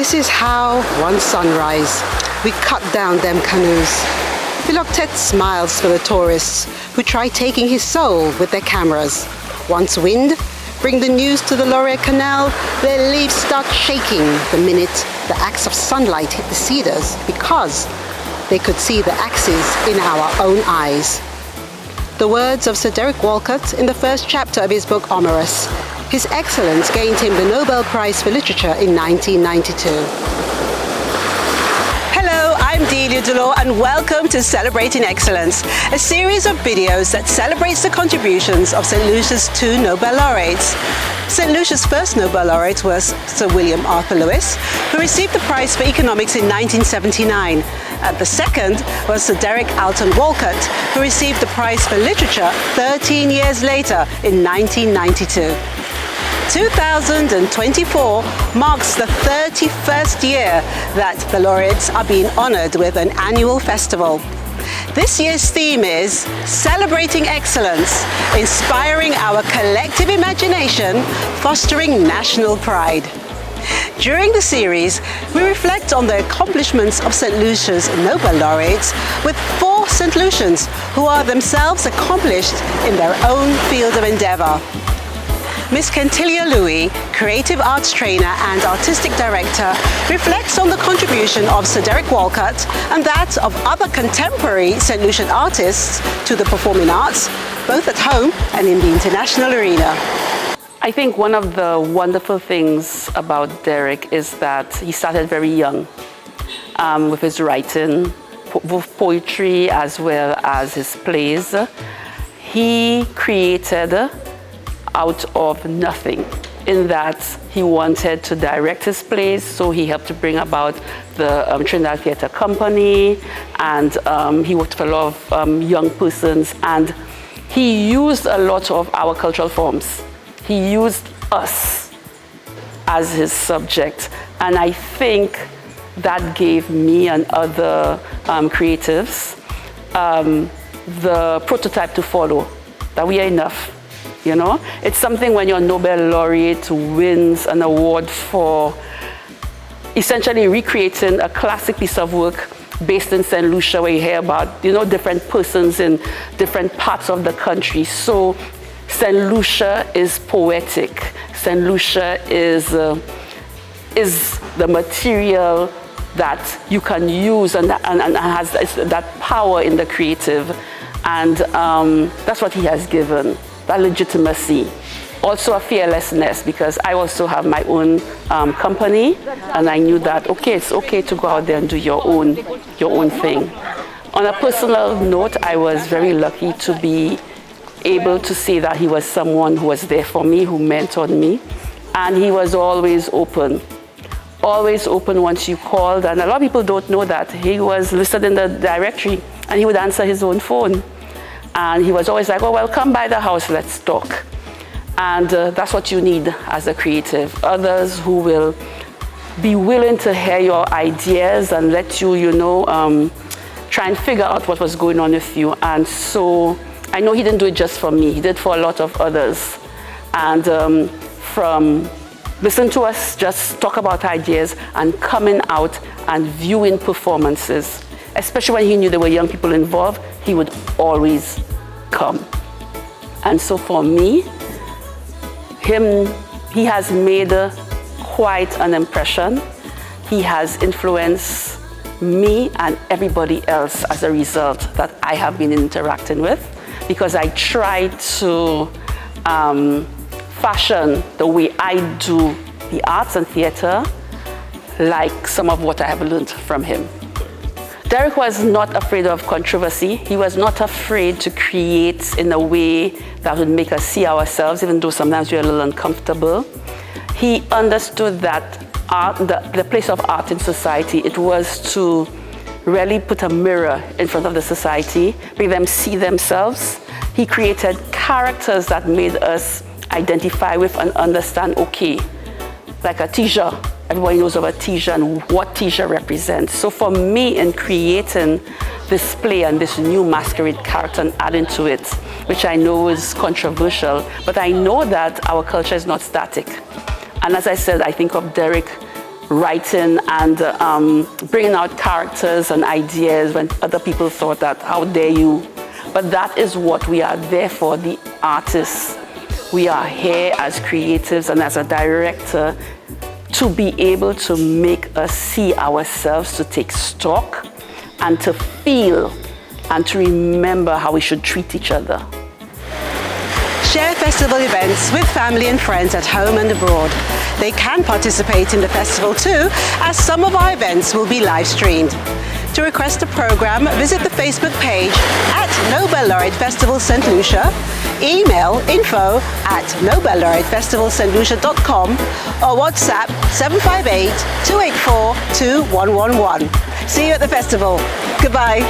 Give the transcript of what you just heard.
This is how, one sunrise, we cut down them canoes. Philoctet smiles for the tourists who try taking his soul with their cameras. Once wind bring the news to the Laureate Canal, their leaves start shaking the minute the axe of sunlight hit the cedars, because they could see the axes in our own eyes. The words of Sir Derek Walcott in the first chapter of his book Omerous. His excellence gained him the Nobel Prize for Literature in 1992. Hello, I'm Delia, Dolor, and welcome to Celebrating Excellence, a series of videos that celebrates the contributions of Saint Lucia's two Nobel laureates. Saint Lucia's first Nobel laureate was Sir William Arthur Lewis, who received the Prize for Economics in 1979. And the second was Sir Derek Walcott, who received the Prize for Literature 13 years later in 1992. 2024 marks the 31st year that the laureates are being honored with an annual festival. This year's theme is Celebrating Excellence, inspiring our collective imagination, fostering national pride. During the series, we reflect on the accomplishments of St. Lucia's Nobel laureates with 4 St. Lucians who are themselves accomplished in their own field of endeavor. Miss Kentillia Louis, creative arts trainer and artistic director, reflects on the contribution of Sir Derek Walcott and that of other contemporary St. Lucian artists to the performing arts, both at home and in the international arena. I think one of the wonderful things about Derek is that he started very young with his writing, both poetry as well as his plays. He created out of nothing, in that he wanted to direct his plays, so he helped to bring about the Trinidad Theatre Company, and he worked for a lot of young persons, and he used a lot of our cultural forms. He used us as his subject, and I think that gave me and other creatives the prototype to follow, that we are enough. You know, it's something when your Nobel laureate wins an award for essentially recreating a classic piece of work based in Saint Lucia, where you hear about, you know, different persons in different parts of the country. So Saint Lucia is poetic. Saint Lucia is the material that you can use and has that power in the creative, and that's what he has given. That legitimacy, also a fearlessness, because I also have my own company, and I knew that it's okay to go out there and do your own thing. On a personal note, I was very lucky to be able to say that he was someone who was there for me, who mentored me, and he was always open once you called. And a lot of people don't know that he was listed in the directory, and he would answer his own phone. And he was always like, oh, well, come by the house, let's talk. And that's what you need as a creative. Others who will be willing to hear your ideas and let you, try and figure out what was going on with you. And so I know he didn't do it just for me. He did for a lot of others. And from listening to us just talk about ideas and coming out and viewing performances, especially when he knew there were young people involved, he would always come. And so for me, he has made quite an impression. He has influenced me and everybody else as a result that I have been interacting with, because I try to fashion the way I do the arts and theater like some of what I have learned from him. Derek was not afraid of controversy. He was not afraid to create in a way that would make us see ourselves, even though sometimes we're a little uncomfortable. He understood that art, the place of art in society, it was to really put a mirror in front of the society, make them see themselves. He created characters that made us identify with and understand, okay, like a teacher. Everybody knows about Teja and what Teja represents. So for me, in creating this play and this new masquerade character and adding to it, which I know is controversial, but I know that our culture is not static. And as I said, I think of Derek writing and bringing out characters and ideas when other people thought that, how dare you? But that is what we are there for, the artists. We are here as creatives and as a director to be able to make us see ourselves, to take stock and to feel and to remember how we should treat each other. Share festival events with family and friends at home and abroad. They can participate in the festival too, as some of our events will be live streamed. To request a program, visit the Facebook page at Nobel Laureate Festival Saint Lucia, email info@nobellaureatefestivalstlucia.com or WhatsApp 758-284-2111. See you at the festival. Goodbye.